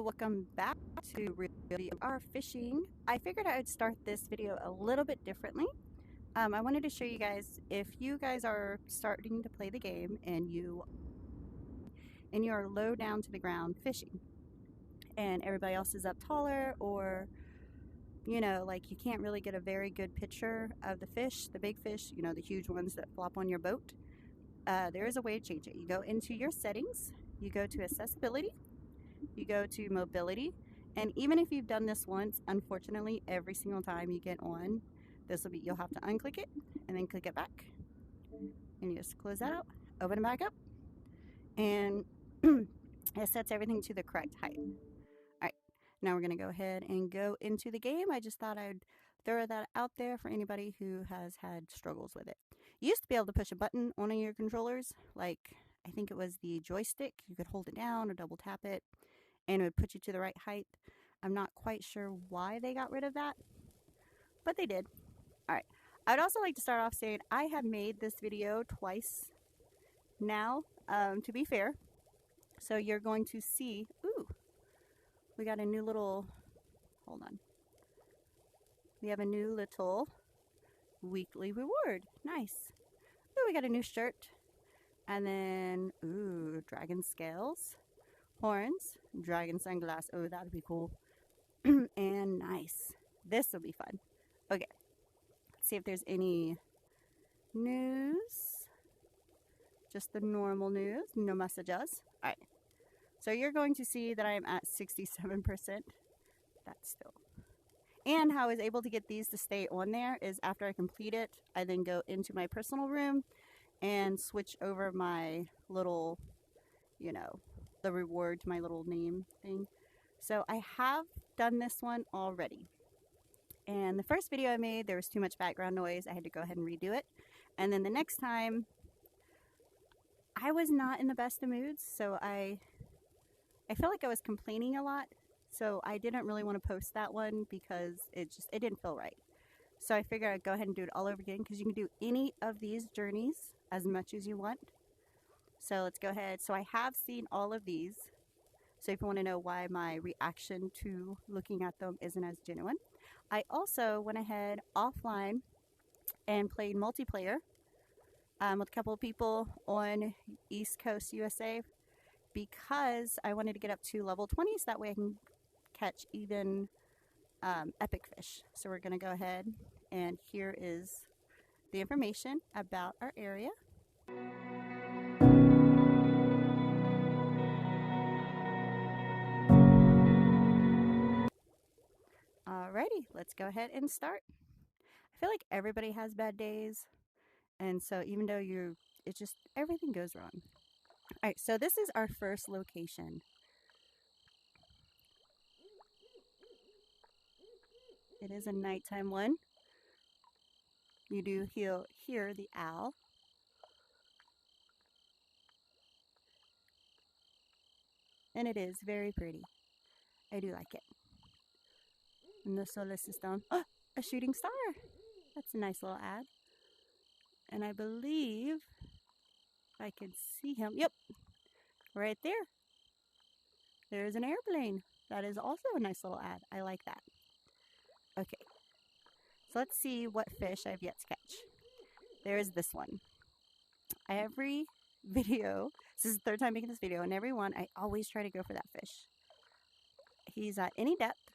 welcome back to Review Our Fishing. I figured I would start this video a little bit differently. I wanted to show you guys, if you guys are starting to play the game and you are low down to the ground fishing and everybody else is up taller, or like you can't really get a very good picture of the fish, the big fish, the huge ones that flop on your boat, there is a way to change it. You go into your settings, you go to accessibility, you go to mobility, and even if you've done this once, unfortunately every single time you get on, you'll have to unclick it and then click it back, and you just close that out, open it back up, and it sets everything to the correct height. Alright, now we're going to go ahead and go into the game. I just thought I'd throw that out there for anybody who has had struggles with it. You used to be able to push a button on your controllers, like I think it was the joystick. You could hold it down or double tap it and it would put you to the right height. I'm not quite sure why they got rid of that, but they did. Alright, I'd also like to start off saying I have made this video twice now, to be fair. So you're going to see, ooh, we got a new little, hold on. We have a new little weekly reward. Nice. Ooh, we got a new shirt. And then, ooh, dragon scales, horns, dragon sunglass. Oh, that would be cool. And nice. This will be fun. Okay. Let's see if there's any news. Just the normal news. No messages. Alright. So you're going to see that I am at 67%. That's still. And how I was able to get these to stay on there is after I complete it, I then go into my personal room and switch over my little, the reward to my little name thing. So I have done this one already. And the first video I made, there was too much background noise. I had to go ahead and redo it. And then the next time, I was not in the best of moods. So I feel like I was complaining a lot. So I didn't really want to post that one because it didn't feel right. So I figured I'd go ahead and do it all over again, because you can do any of these journeys as much as you want. So let's go ahead. So I have seen all of these. So if you want to know why my reaction to looking at them isn't as genuine. I also went ahead offline and played multiplayer with a couple of people on East Coast USA, because I wanted to get up to level 20 so that way I can catch even epic fish. So we're going to go ahead, and here is the information about our area. Alrighty, let's go ahead and start. I feel like everybody has bad days, and so even though everything goes wrong. Alright, so this is our first location. It is a nighttime one. You do hear the owl. And it is very pretty. I do like it. And the solar system. Oh, a shooting star. That's a nice little ad. And I believe I can see him. Yep. Right there. There's an airplane. That is also a nice little ad. I like that. Okay. So let's see what fish I've yet to catch. There is this one. Every video, this is the third time making this video, and every one I always try to go for that fish. He's at any depth.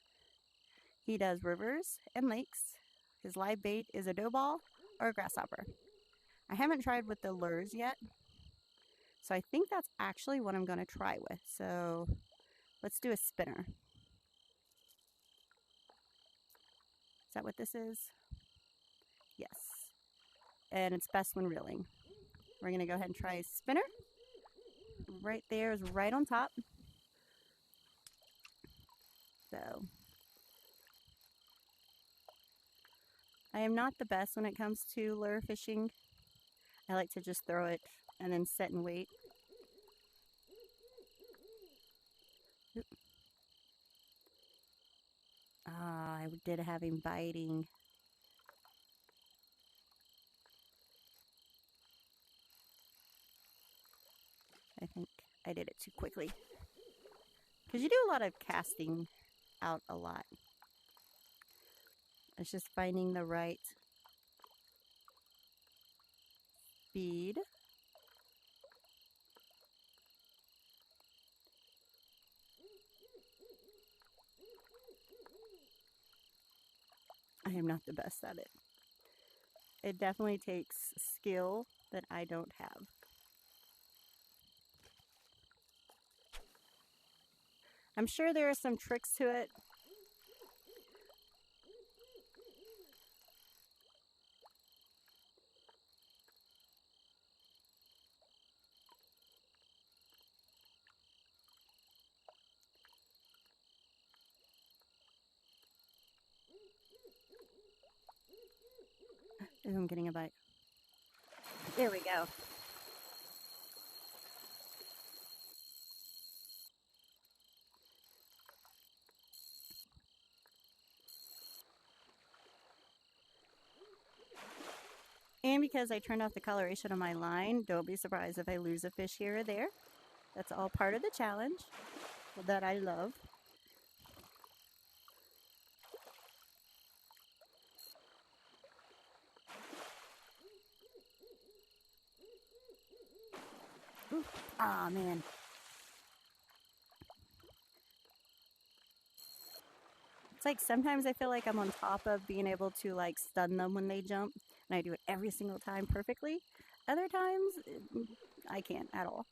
He does rivers and lakes. His live bait is a dough ball or a grasshopper. I haven't tried with the lures yet, so I think that's actually what I'm going to try with. So let's do a spinner. Is that what this is? Yes. And it's best when reeling. We're going to go ahead and try a spinner. Right there is right on top. So I am not the best when it comes to lure fishing. I like to just throw it and then set and wait. Ah, I did have him biting. I think I did it too quickly. Because you do a lot of casting out a lot. It's just finding the right speed. I am not the best at it. It definitely takes skill that I don't have. I'm sure there are some tricks to it. Ooh, I'm getting a bite. There we go. And because I turned off the coloration of my line, don't be surprised if I lose a fish here or there. That's all part of the challenge that I love. Ah, man. It's like sometimes I feel like I'm on top of being able to like stun them when they jump, and I do it every single time perfectly. Other times, I can't at all.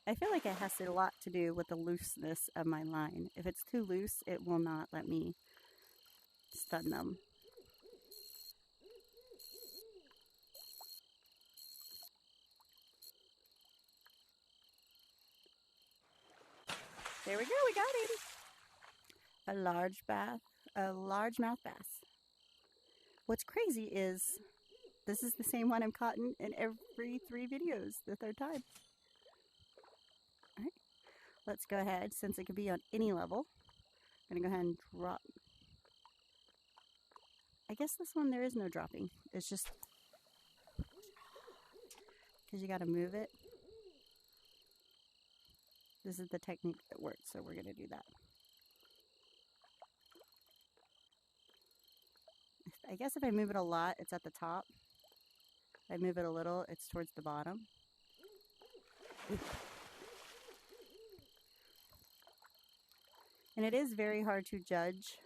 I feel like it has a lot to do with the looseness of my line. If it's too loose, it will not let me stun them. There we go, we got him. A largemouth bass. What's crazy is this is the same one I'm caught in every 3 videos, the 3rd time. All right, let's go ahead, since it could be on any level. I'm gonna go ahead and drop. I guess this one there is no dropping. It's just because you gotta move it. This is the technique that works, so we're gonna do that. I guess if I move it a lot, it's at the top. If I move it a little, it's towards the bottom. And it is very hard to judge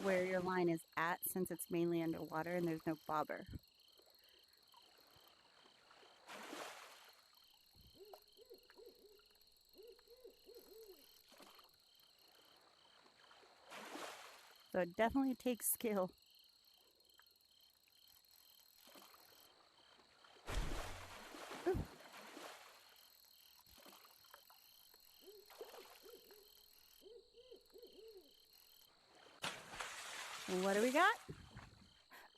where your line is at since it's mainly underwater and there's no bobber. So it definitely takes skill. Ooh. What do we got?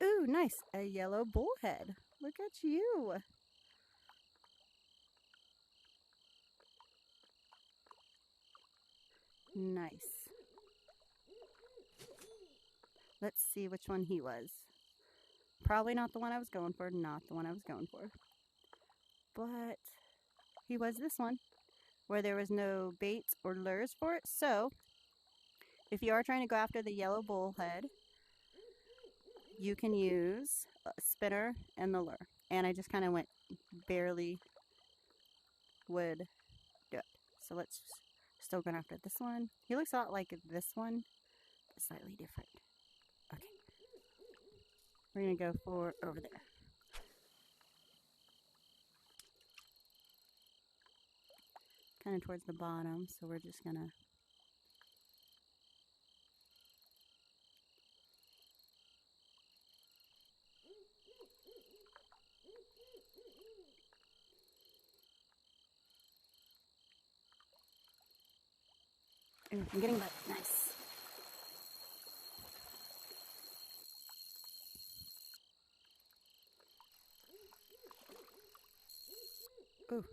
Ooh, nice. A yellow bullhead. Look at you. Nice. Let's see which one he was. Probably not the one I was going for. Not the one I was going for. But he was this one, where there was no baits or lures for it. So, if you are trying to go after the yellow bullhead, you can use a spinner and the lure. And I just kind of went barely would do it. So let's still go after this one. He looks a lot like this one, but slightly different. Okay. We're going to go for over there. Kind of towards the bottom, so we're just going to Ooh, I'm getting that. Nice. Ooh.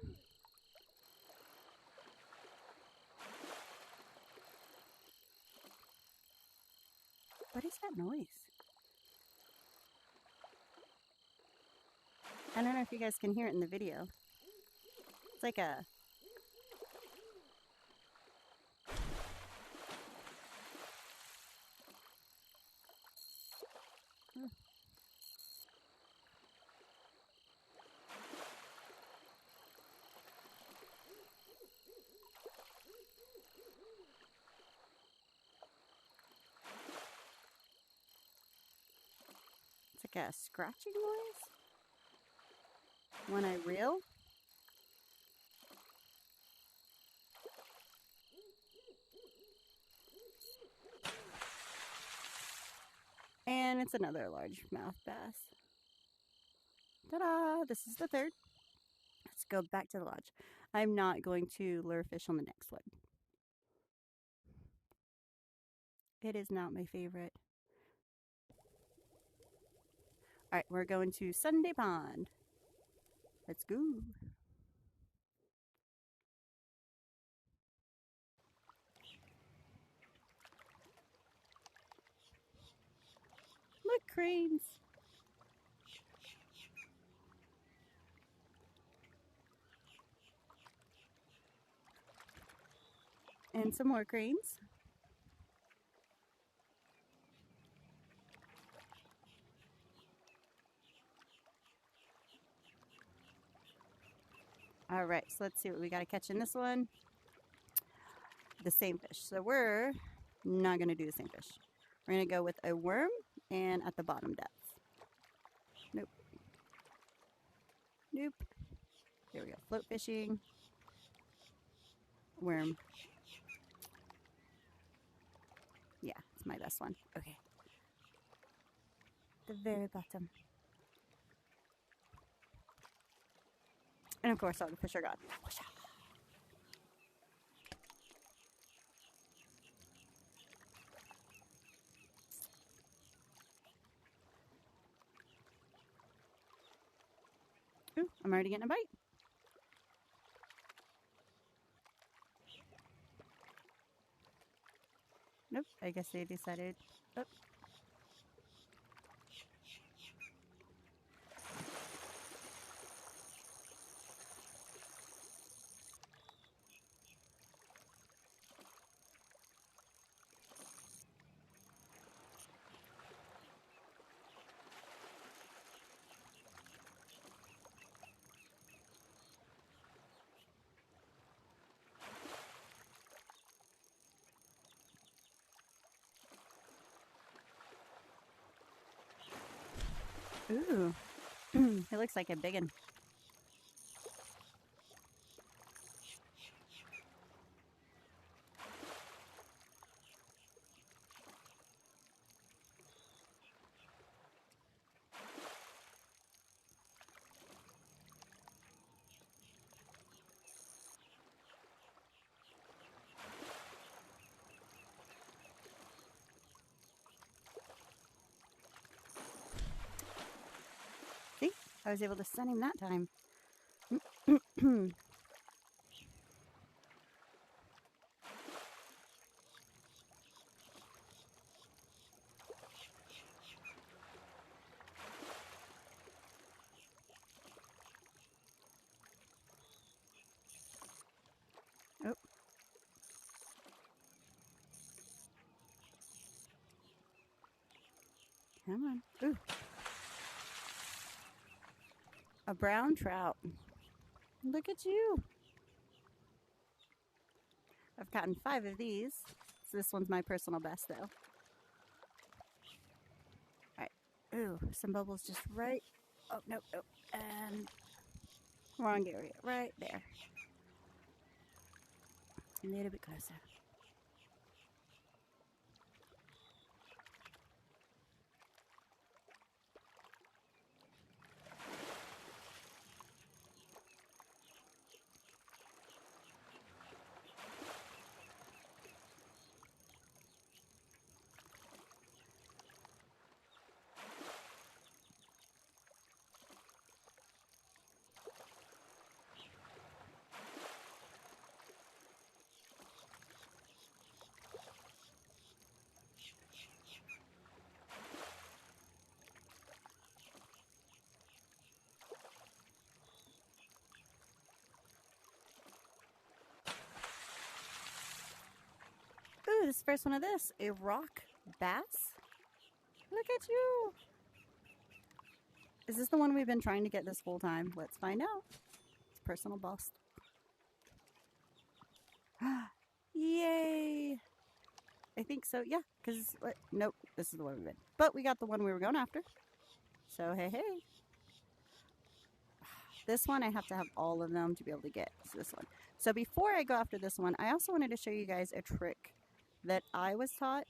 What is that noise? I don't know if you guys can hear it in the video. It's like a... It's like a scratching noise when I reel. And it's another largemouth bass. Ta-da! This is the third. Let's go back to the lodge. I'm not going to lure fish on the next one. It is not my favorite. Alright, we're going to Sunday Pond. Let's go. Look, cranes. And some more cranes. All right, so let's see what we got to catch in this one. The same fish. So we're not going to do the same fish. We're going to go with a worm and at the bottom depth. Nope. Nope. There we go. Float fishing. Worm. Yeah, it's my best one. Okay. The very bottom. And of course, all the fish are gone. Ooh, I'm already getting a bite. Nope, I guess they decided. Oh. Ooh, it looks like a big one. See, I was able to send him that time. Oh. Come on. Ooh. A brown trout. Look at you. I've gotten 5 of these. So this one's my personal best though. Alright. Ooh, some bubbles just right. Oh, nope, nope. And wrong area. Right there. A little bit closer. Ooh, this is the first one of this. A rock bass? Look at you! Is this the one we've been trying to get this whole time? Let's find out. It's personal best. Yay! I think so, yeah. Because, nope, this is the one we've been. But we got the one we were going after. So, hey, hey. This one, I have to have all of them to be able to get this one. So before I go after this one, I also wanted to show you guys a trick that I was taught.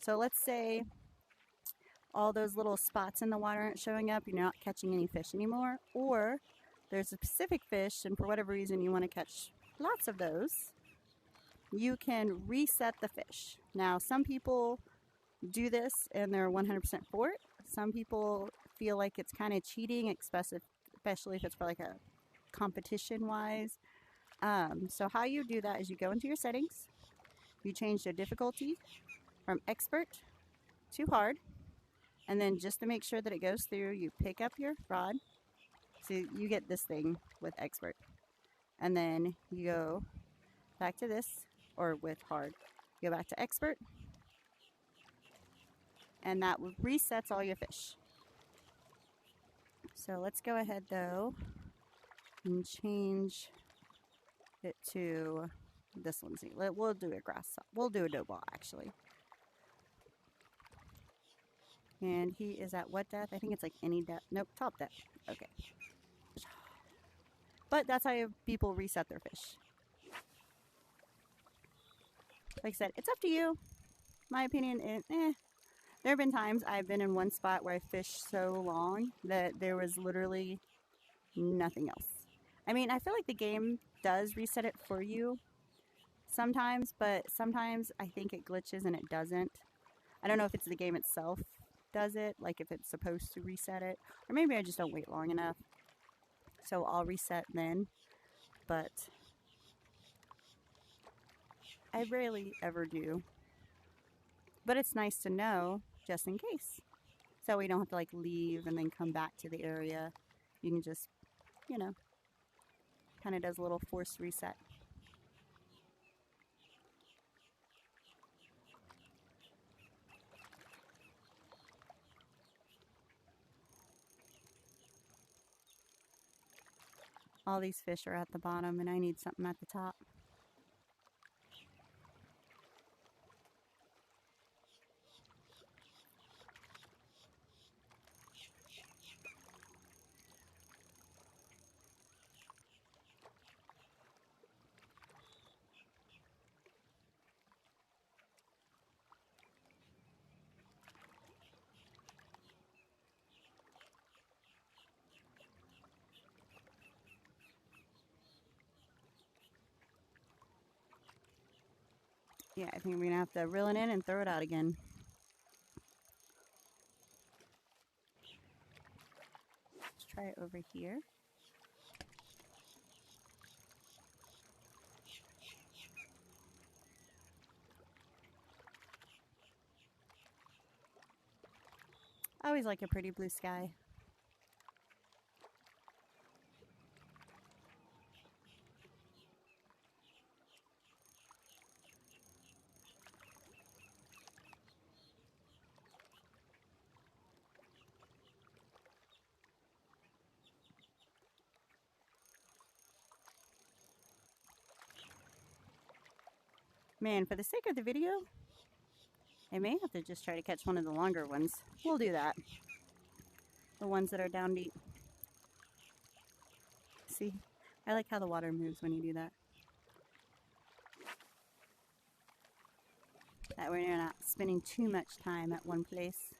So let's say all those little spots in the water aren't showing up, you're not catching any fish anymore, or there's a specific fish and for whatever reason you want to catch lots of those, you can reset the fish. Now some people do this and they're 100% for it. Some people feel like it's kind of cheating, especially if it's for like a competition wise. So how you do that is you go into your settings, you change the difficulty from expert to hard, and then just to make sure that it goes through, you pick up your rod. So you get this thing with expert, and then you go back to this, or with hard, you go back to expert, and that resets all your fish. So let's go ahead though and change it to this one. See, we'll do a grass. We'll do a dough ball actually. And he is at what depth? I think it's like any depth. Nope, top depth. Okay. But that's how people reset their fish. Like I said, it's up to you. My opinion is, There have been times I've been in one spot where I fished so long that there was literally nothing else. I mean, I feel like the game does reset it for you sometimes, but sometimes I think it glitches and it doesn't. I don't know if it's the game itself does it, like if it's supposed to reset it, or maybe I just don't wait long enough, so I'll reset then, but I rarely ever do. But it's nice to know just in case, so we don't have to like leave and then come back to the area. You can just, you know, kind of does a little forced reset. All these fish are at the bottom and I need something at the top. Yeah, I think we're going to have to reel it in and throw it out again. Let's try it over here. I always like a pretty blue sky. Man, for the sake of the video, I may have to just try to catch one of the longer ones. We'll do that. The ones that are down deep. See? I like how the water moves when you do that. That way you're not spending too much time at one place.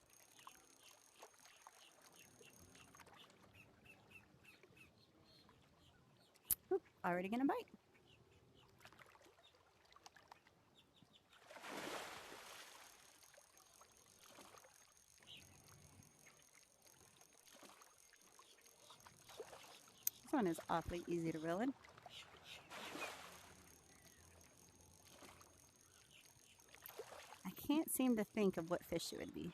Oop, already gonna bite. This one is awfully easy to reel in. I can't seem to think of what fish it would be.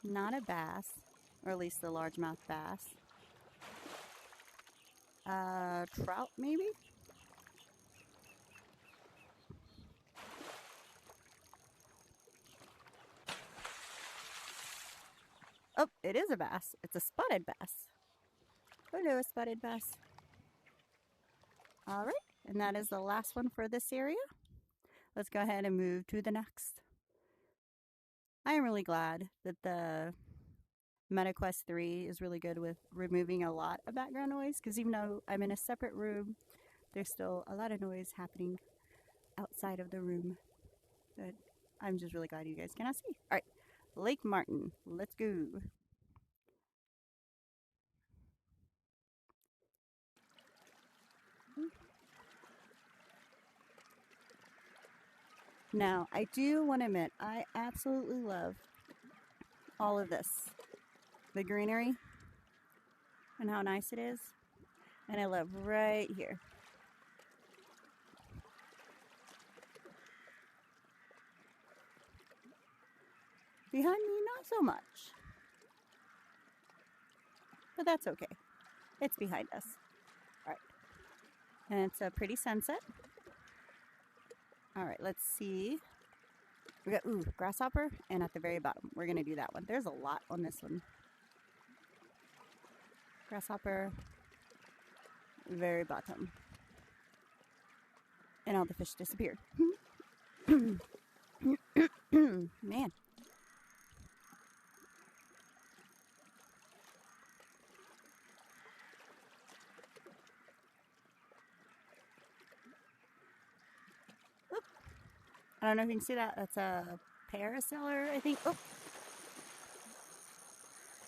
Not a bass, or at least the largemouth bass. Trout maybe? Oh, it is a bass. It's a spotted bass. Hello, spotted bass. All right, and that is the last one for this area. Let's go ahead and move to the next. I am really glad that the MetaQuest 3 is really good with removing a lot of background noise, because even though I'm in a separate room, there's still a lot of noise happening outside of the room that I'm just really glad you guys cannot see. All right, Lake Martin, let's go. Now, I do want to admit, I absolutely love all of this. The greenery and how nice it is. And I love right here. Behind me, not so much. But that's okay. It's behind us. All right. And it's a pretty sunset. All right, let's see. We got, ooh, grasshopper, and at the very bottom, we're gonna do that one. There's a lot on this one. Grasshopper, very bottom. And all the fish disappeared. Man. I don't know if you can see that. That's a parasailer, I think. Oh.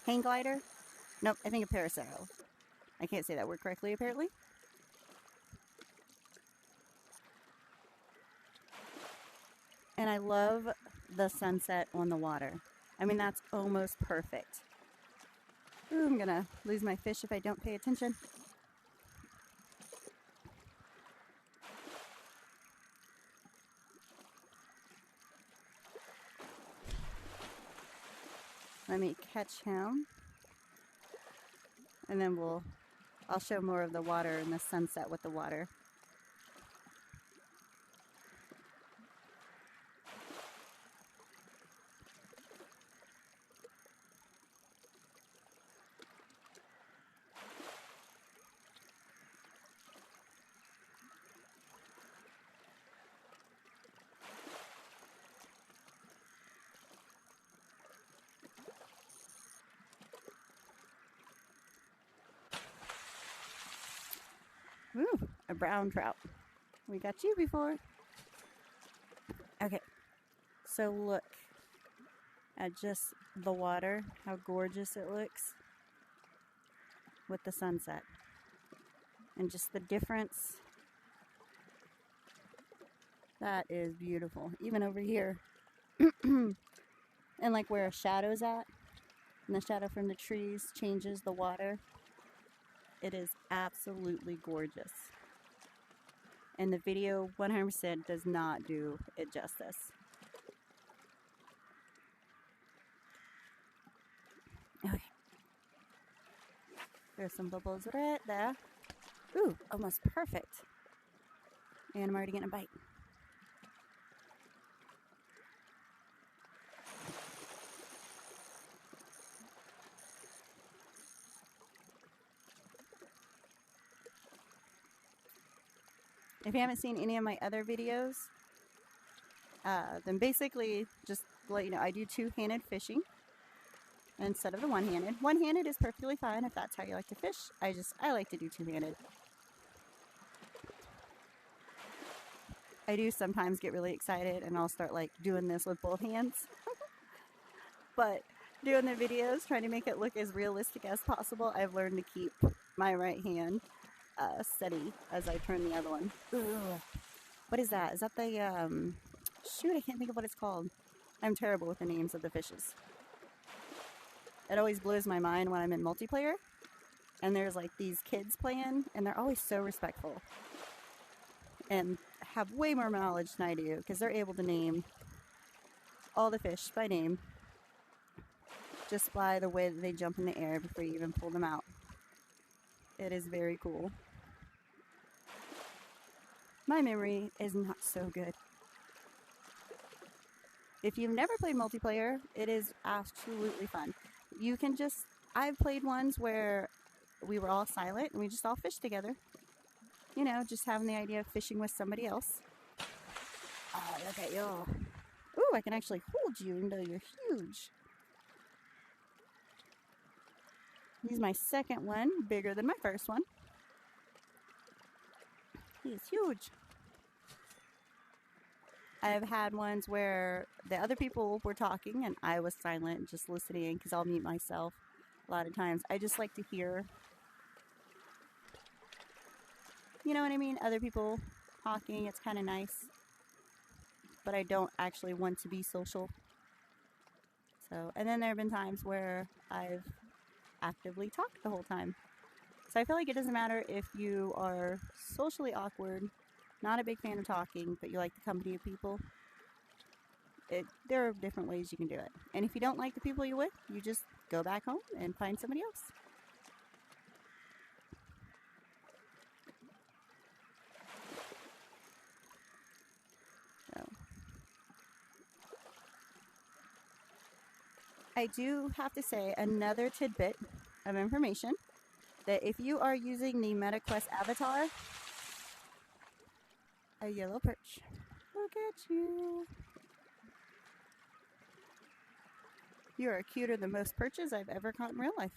Hang glider? Nope, I think a parasail. I can't say that word correctly, apparently. And I love the sunset on the water. I mean, that's almost perfect. Ooh, I'm gonna lose my fish if I don't pay attention. Let me catch him. And then I'll show more of the water and the sunset with the water. Ooh, a brown trout. We got you before. Okay, so look at just the water, how gorgeous it looks with the sunset. And just the difference. That is beautiful. Even over here. And like where a shadow's at, and the shadow from the trees changes the water. It is absolutely gorgeous. And the video 100% does not do it justice. Okay. There's some bubbles right there. Ooh, almost perfect. And I'm already getting a bite. If you haven't seen any of my other videos, then basically, just to let you know, I do two-handed fishing instead of the one-handed. One-handed is perfectly fine if that's how you like to fish. I like to do two-handed. I do sometimes get really excited and I'll start like doing this with both hands. But doing the videos, trying to make it look as realistic as possible, I've learned to keep my right hand steady as I turn the other one. Ugh. What is that? Is that the, shoot, I can't think of what it's called. I'm terrible with the names of the fishes. It always blows my mind when I'm in multiplayer and there's like these kids playing and they're always so respectful and have way more knowledge than I do because they're able to name all the fish by name just by the way that they jump in the air before you even pull them out. It is very cool. My memory is not so good. If you've never played multiplayer, it is absolutely fun. you can just, I've played ones where we were all silent and we just all fished together. You know, just having the idea of fishing with somebody else. Oh, look at you. Ooh, I can actually hold you even though you're huge. He's my second one, bigger than my first one. He is huge. I've had ones where the other people were talking and I was silent, just listening, because I'll mute myself a lot of times. I just like to hear, you know what I mean? Other people talking, it's kind of nice. But I don't actually want to be social. So, and then there have been times where I've actively talked the whole time. So I feel like it doesn't matter if you are socially awkward, not a big fan of talking, but you like the company of people. There are different ways you can do it. And if you don't like the people you're with, you just go back home and find somebody else. So, I do have to say another tidbit of information, that if you are using the MetaQuest avatar, a yellow perch. Look at you. You are cuter than most perches I've ever caught in real life.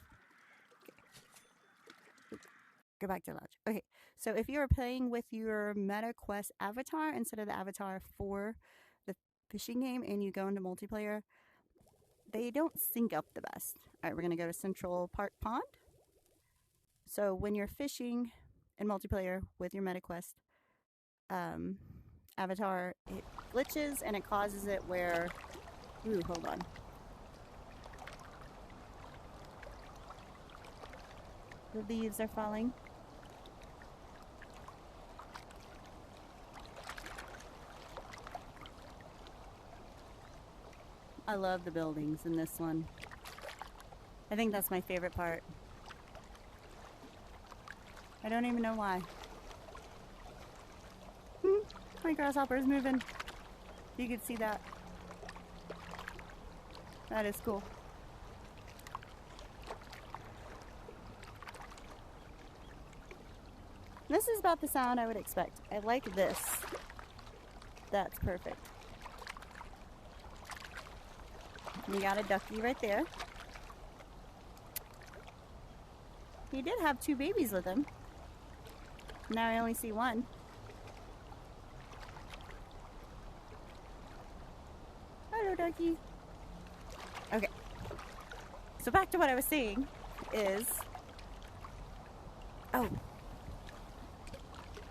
Okay. Go back to lodge. Okay, so if you are playing with your MetaQuest avatar instead of the avatar for the fishing game and you go into multiplayer, they don't sync up the best. All right, we're going to go to Central Park Pond. So when you're fishing in multiplayer with your MetaQuest avatar, it glitches and it causes it where... Ooh, hold on. The leaves are falling. I love the buildings in this one. I think that's my favorite part. I don't even know why. My grasshopper is moving. You can see that. That is cool. This is about the sound I would expect. I like this. That's perfect. We got a ducky right there. He did have 2 babies with him. Now I only see 1. Hello, ducky. Okay. So back to what I was saying is... Oh.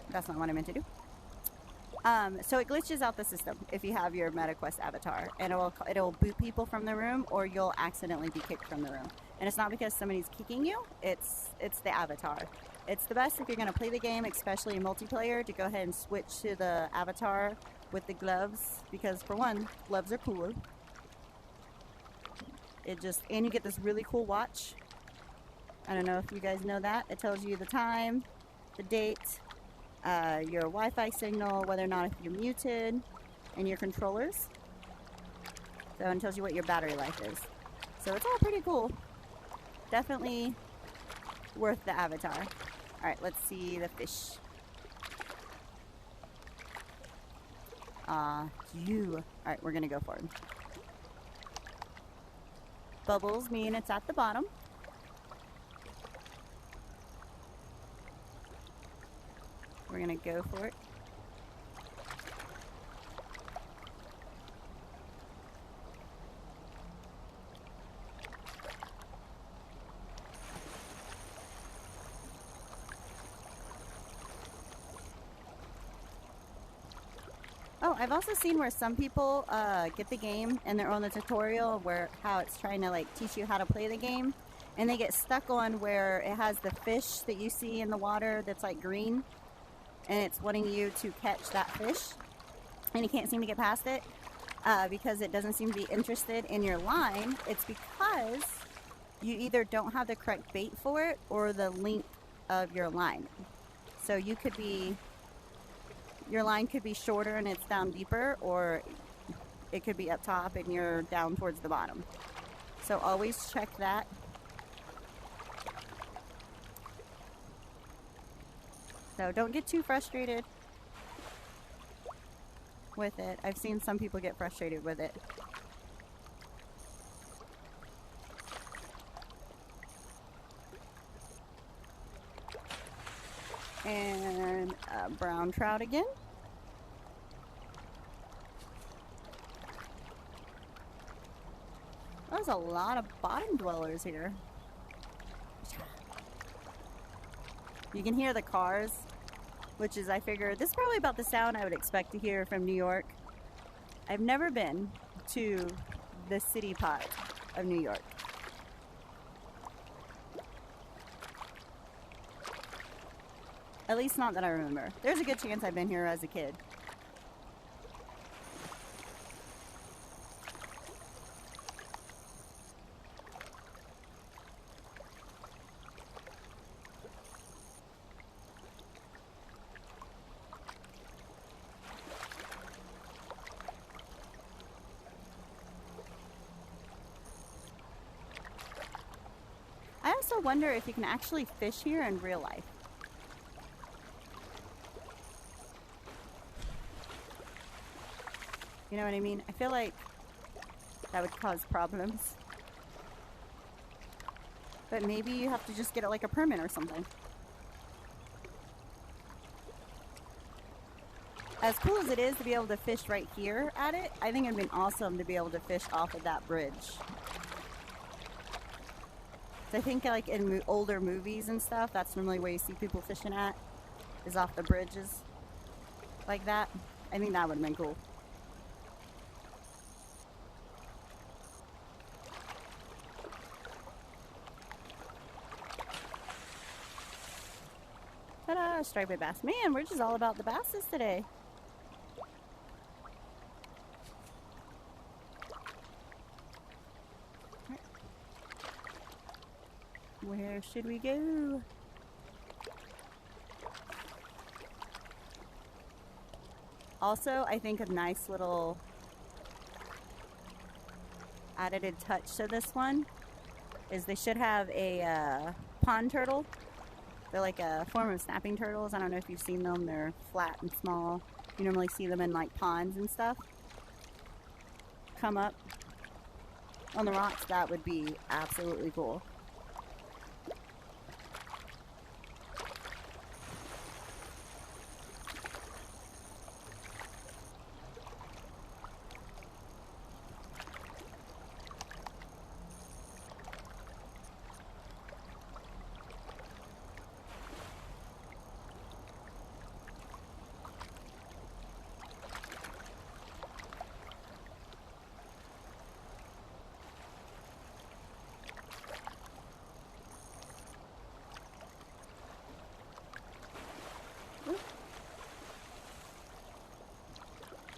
That's not what I meant to do. So it glitches out the system if you have your MetaQuest avatar, and it'll boot people from the room, or you'll accidentally be kicked from the room. And it's not because somebody's kicking you, it's the avatar. It's the best if you're going to play the game, especially in multiplayer, to go ahead and switch to the avatar with the gloves, because for one, gloves are cooler. And you get this really cool watch. I don't know if you guys know that. It tells you the time, the date, your Wi-Fi signal, whether or not if you're muted, and your controllers. So it tells you what your battery life is. So it's all pretty cool. Definitely worth the avatar. Alright, let's see the fish. Alright, we're gonna go for it. Bubbles mean it's at the bottom. We're gonna go for it. Oh, I've also seen where some people get the game and they're on the tutorial where how it's trying to like teach you how to play the game, and they get stuck on where it has the fish that you see in the water that's like green, and it's wanting you to catch that fish, and you can't seem to get past it because it doesn't seem to be interested in your line. It's because you either don't have the correct bait for it or the length of your line. So you could be... Your line could be shorter and it's down deeper, or it could be up top and you're down towards the bottom. So always check that. So don't get too frustrated with it. I've seen some people get frustrated with it. And a brown trout again. There's a lot of bottom dwellers here. You can hear the cars, which is, I figure, this is probably about the sound I would expect to hear from New York. I've never been to the city part of New York. At least not that I remember. There's a good chance I've been here as a kid. I also wonder if you can actually fish here in real life. You know what I mean? I feel like that would cause problems. But maybe you have to just get it like a permit or something. As cool as it is to be able to fish right here at it, I think it'd been awesome to be able to fish off of that bridge. So I think like in older movies and stuff, that's normally where you see people fishing at, is off the bridges like that. I think that would have been cool. Ta-da! Striped bass. Man, we're just all about the basses today. Where should we go? Also, I think a nice little added touch to this one is they should have a pond turtle. They're like a form of snapping turtles. I don't know if you've seen them. They're flat and small. You normally see them in like ponds and stuff. Come up on the rocks. That would be absolutely cool.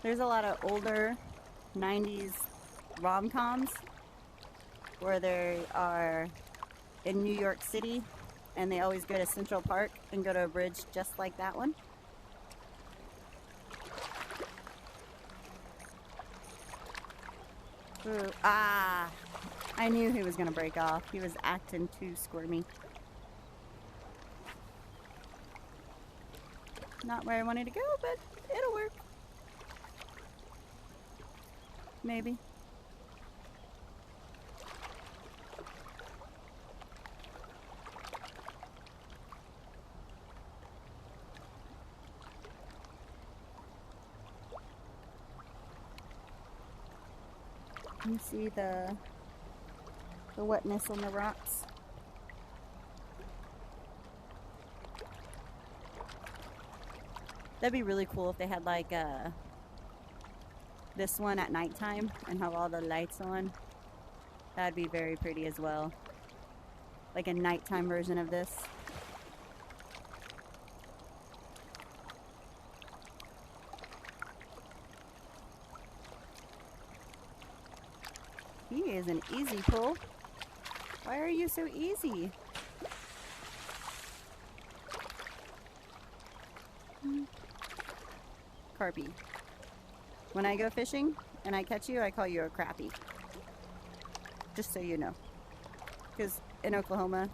There's a lot of older 90s rom-coms where they are in New York City and they always go to Central Park and go to a bridge just like that one. Ooh, I knew he was going to break off. He was acting too squirmy. Not where I wanted to go, but it'll work. Maybe. You see the wetness on the rocks. That'd be really cool if they had like this one at nighttime and have all the lights on. That'd be very pretty as well. Like a nighttime version of this. He is an easy pull. Why are you so easy? Carpy. When I go fishing and I catch you, I call you a crappie. just so you know. Because in Oklahoma,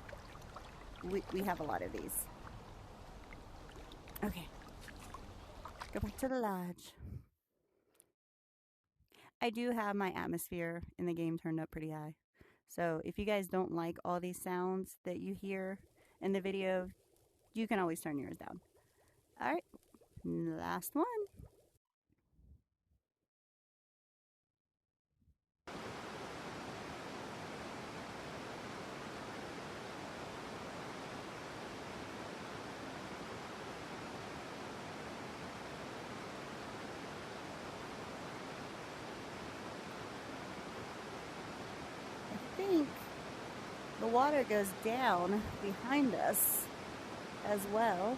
we have a lot of these. Okay. Go back to the lodge. I do have my atmosphere in the game turned up pretty high. So if you guys don't like all these sounds that you hear in the video, you can always turn yours down. All right, last one. I think the water goes down behind us as well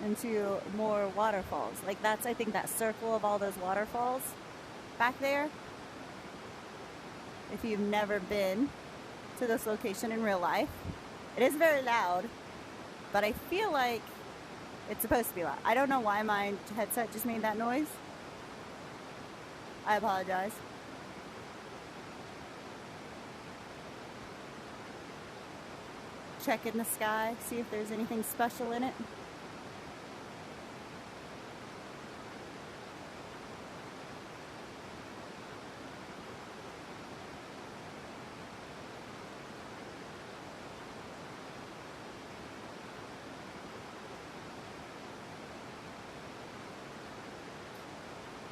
into more waterfalls. Like that's, I think, that circle of all those waterfalls back there. If you've never been to this location in real life, it is very loud, but I feel like it's supposed to be loud. I don't know why my headset just made that noise. I apologize. Check in the sky, see if there's anything special in it.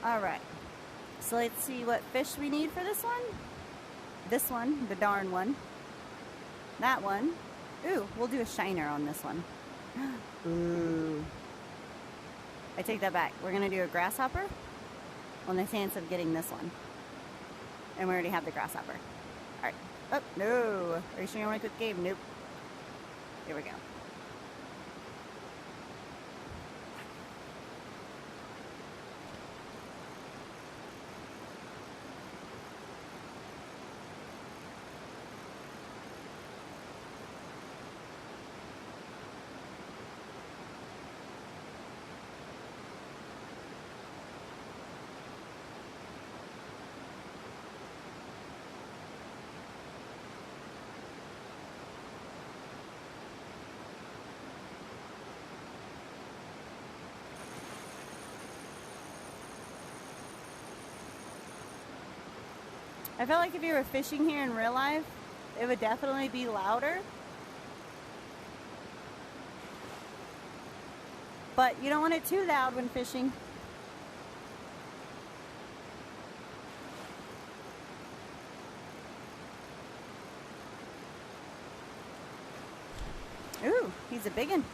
All right, so let's see what fish we need for this one. This one, the darn one. That one. Ooh, we'll do a shiner on this one. Ooh. I take that back. We're gonna do a grasshopper on the chance of getting this one. And we already have the grasshopper. All right. Oh, no. Are you sure you want to quit the game? Nope. Here we go. I felt like if you were fishing here in real life, it would definitely be louder. But you don't want it too loud when fishing. Ooh, he's a big one.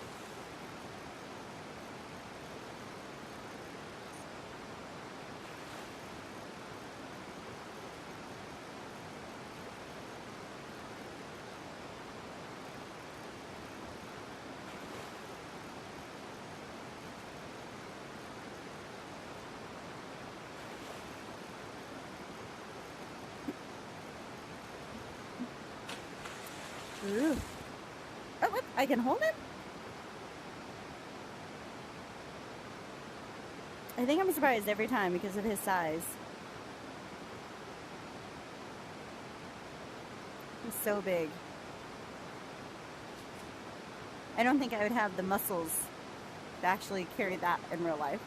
Ooh. Oh, what? I can hold him? I think I'm surprised every time because of his size. He's so big. I don't think I would have the muscles to actually carry that in real life.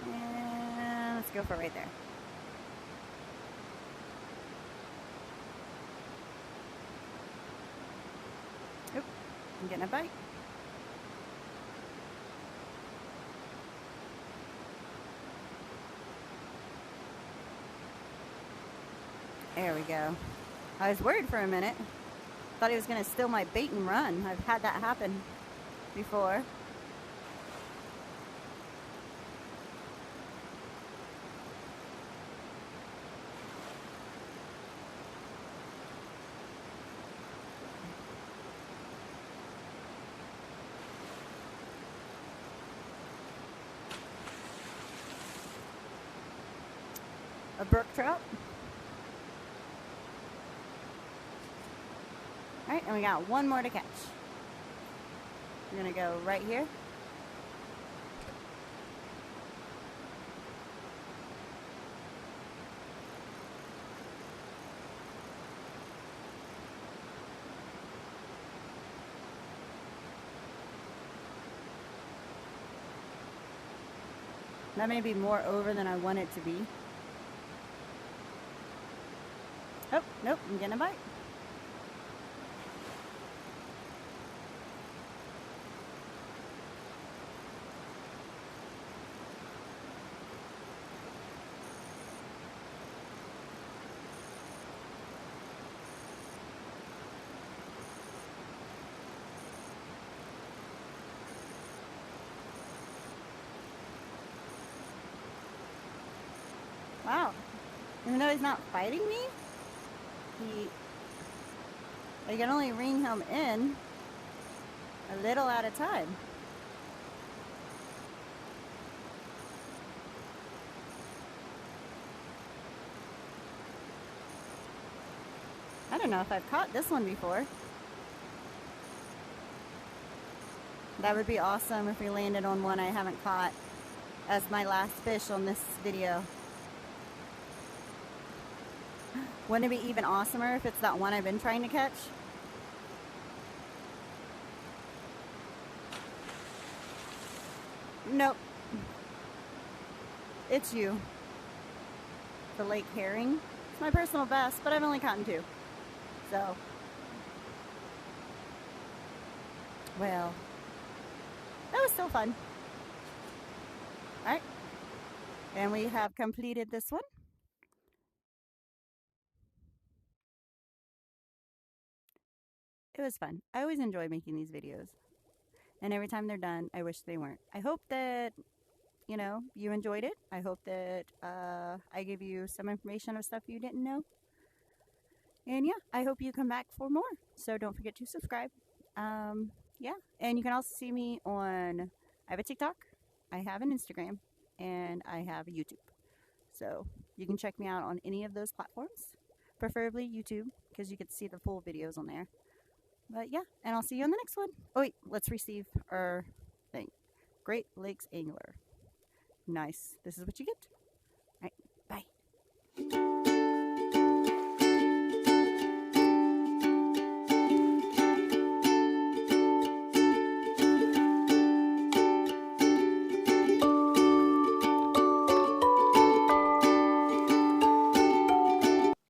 And let's go for right there. Oop, I'm getting a bite. There we go. I was worried for a minute. Thought he was going to steal my bait and run. I've had that happen before. A brook trout. Alright, and we got one more to catch. We're gonna go right here. That may be more over than I want it to be. Oh, nope, I'm getting a bite. Wow. Even though he's not fighting me, I can only ring him in a little at a time. I don't know if I've caught this one before. That would be awesome if we landed on one I haven't caught as my last fish on this video. Wouldn't it be even awesomer if it's that one I've been trying to catch? Nope. It's you. The lake herring. It's my personal best, but I've only caught 2. So. Well. That was still fun. Alright. And we have completed this one. It was fun. I always enjoy making these videos. And every time they're done, I wish they weren't. I hope that, you know, you enjoyed it. I hope that I gave you some information of stuff you didn't know. And yeah, I hope you come back for more. So don't forget to subscribe. Yeah, and you can also see me on, I have a TikTok, I have an Instagram, and I have a YouTube. So you can check me out on any of those platforms, preferably YouTube, because you get to see the full videos on there. But yeah, and I'll see you on the next one. Oh wait, let's receive our thing. Great Lakes Angler. Nice. This is what you get.